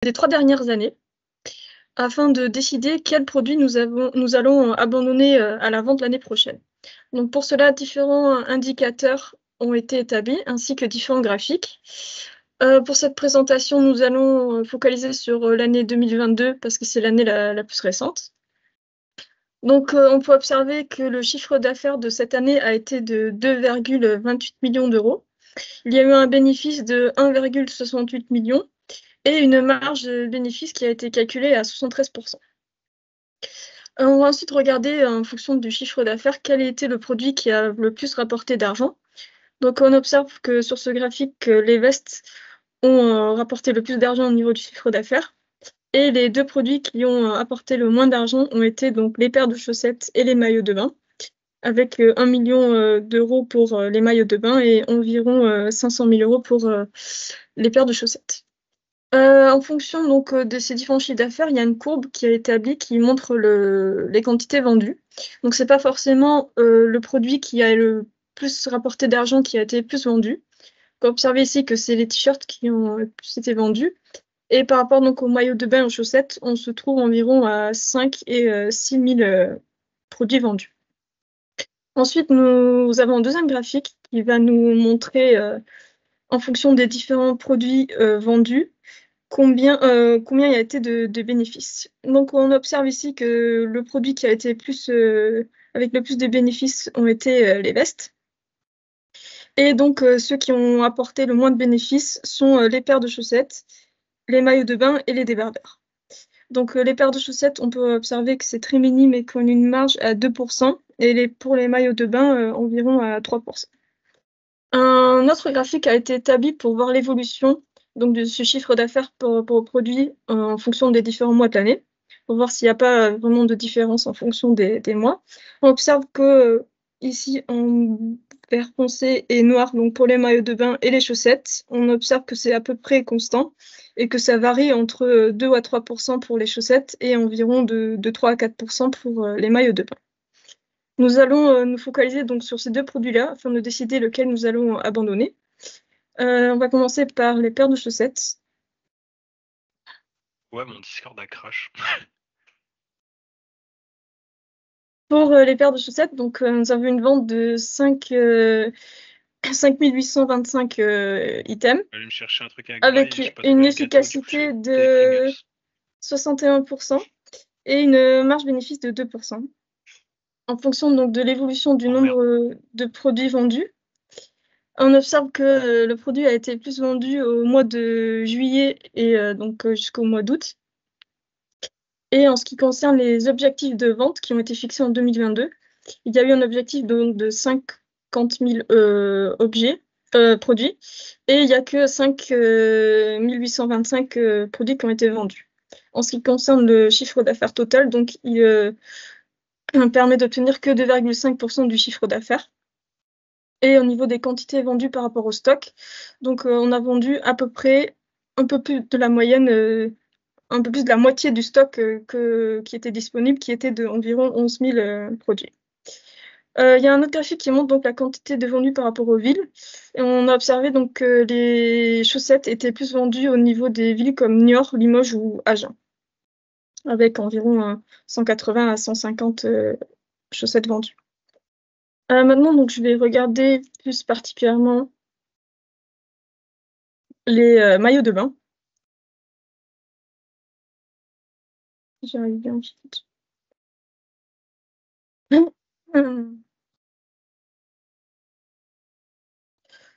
des 3 dernières années, afin de décider quels produits nous allons abandonner à la vente l'année prochaine. Donc pour cela, différents indicateurs ont été établis, ainsi que différents graphiques. Pour cette présentation, nous allons focaliser sur l'année 2022, parce que c'est l'année la plus récente. Donc on peut observer que le chiffre d'affaires de cette année a été de 2,28 millions d'euros. Il y a eu un bénéfice de 1,68 million et une marge de bénéfice qui a été calculée à 73%. On va ensuite regarder, en fonction du chiffre d'affaires, quel était le produit qui a le plus rapporté d'argent. Donc on observe que sur ce graphique, les vestes ont rapporté le plus d'argent au niveau du chiffre d'affaires. Et les 2 produits qui ont apporté le moins d'argent ont été donc les paires de chaussettes et les maillots de bain, avec 1 million d'euros pour les maillots de bain et environ 500 000 euros pour les paires de chaussettes. En fonction donc de ces différents chiffres d'affaires, il y a une courbe qui est établie qui montre les quantités vendues. Donc c'est pas forcément le produit qui a le plus rapporté d'argent qui a été plus vendu. On peut observer ici que c'est les t-shirts qui ont plus été vendus. Et par rapport donc aux maillots de bain et aux chaussettes, on se trouve environ à 5 et 6 000 produits vendus. Ensuite, nous avons un deuxième graphique qui va nous montrer, en fonction des différents produits vendus, combien il y a été de bénéfices. Donc on observe ici que le produit qui a été avec le plus de bénéfices ont été les vestes. Et donc ceux qui ont apporté le moins de bénéfices sont les paires de chaussettes, les maillots de bain et les débardeurs. Donc les paires de chaussettes, on peut observer que c'est très minime et qu'on a une marge à 2%, et pour les maillots de bain, environ à 3%. Un autre graphique a été établi pour voir l'évolution donc de ce chiffre d'affaires pour produit en fonction des différents mois de l'année, pour voir s'il n'y a pas vraiment de différence en fonction des mois. On observe que ici, en vert foncé et noir, donc pour les maillots de bain et les chaussettes, on observe que c'est à peu près constant et que ça varie entre 2 à 3% pour les chaussettes et environ de 3 à 4% pour les maillots de bain. Nous allons nous focaliser donc sur ces 2 produits-là afin de décider lequel nous allons abandonner. On va commencer par les paires de chaussettes. Ouais, mon Discord a crash. Pour les paires de chaussettes, donc nous avons une vente de 5 825 items, Aller me chercher un truc à avec graille et je passe une pas le gâteau, du coup efficacité j'ai des de Pringles. 61% et une marge bénéfice de 2%. En fonction donc de l'évolution du Oh merde. nombre de produits vendus, on observe que le produit a été plus vendu au mois de juillet et donc jusqu'au mois d'août. Et en ce qui concerne les objectifs de vente qui ont été fixés en 2022, il y a eu un objectif de 50 000 produits, et il n'y a que 5 825 produits qui ont été vendus. En ce qui concerne le chiffre d'affaires total, donc il permet d'obtenir que 2,5% du chiffre d'affaires. Et au niveau des quantités vendues par rapport au stock, donc on a vendu à peu près un peu plus de la moyenne, un peu plus de la moitié du stock qui était disponible, qui était d'environ 11 000 produits. Il y a un autre graphique qui montre donc la quantité de vendus par rapport aux villes. Et on a observé donc que les chaussettes étaient plus vendues au niveau des villes comme Niort, Limoges ou Agen, avec environ 180 à 150 chaussettes vendues. Maintenant, donc, je vais regarder plus particulièrement les maillots de bain. J'arrive bien vite.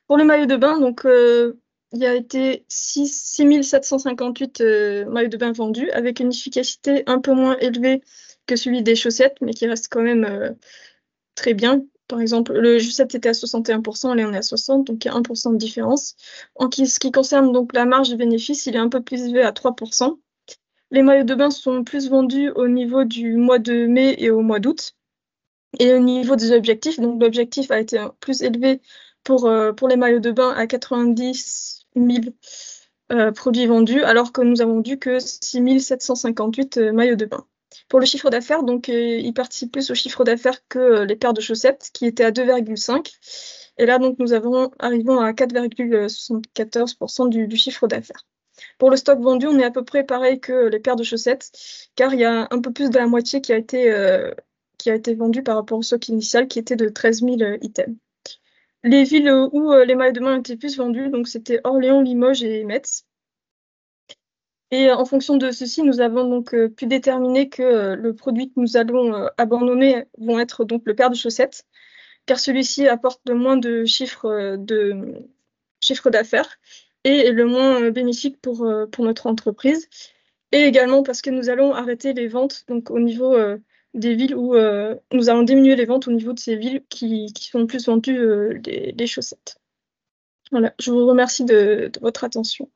Pour le maillot de bain, donc, il y a été 6 758 maillots de bain vendus, avec une efficacité un peu moins élevée que celui des chaussettes, mais qui reste quand même très bien. Par exemple, le chaussette était à 61%, là on est à 60%, donc il y a 1% de différence. Ce qui concerne donc la marge de bénéfice, il est un peu plus élevé à 3%. Les maillots de bain sont plus vendus au niveau du mois de mai et au mois d'août. Et au niveau des objectifs, donc l'objectif a été plus élevé pour les maillots de bain à 90 000 produits vendus, alors que nous avons vendu que 6 758 maillots de bain. Pour le chiffre d'affaires, donc il participe plus au chiffre d'affaires que les paires de chaussettes, qui étaient à 2,5. Et là, donc, nous arrivons à 4,74% du chiffre d'affaires. Pour le stock vendu, on est à peu près pareil que les paires de chaussettes, car il y a un peu plus de la moitié qui a été vendu par rapport au stock initial, qui était de 13 000 items. Les villes où les maillots de bain étaient plus vendus, donc c'était Orléans, Limoges et Metz. Et en fonction de ceci, nous avons donc pu déterminer que le produit que nous allons abandonner vont être donc le paire de chaussettes, car celui-ci apporte le moins de chiffre d'affaires et est le moins bénéfique pour notre entreprise. Et également parce que nous allons arrêter les ventes donc, au niveau des villes où nous allons diminuer les ventes au niveau de ces villes qui sont plus vendues les chaussettes. Voilà, je vous remercie de votre attention.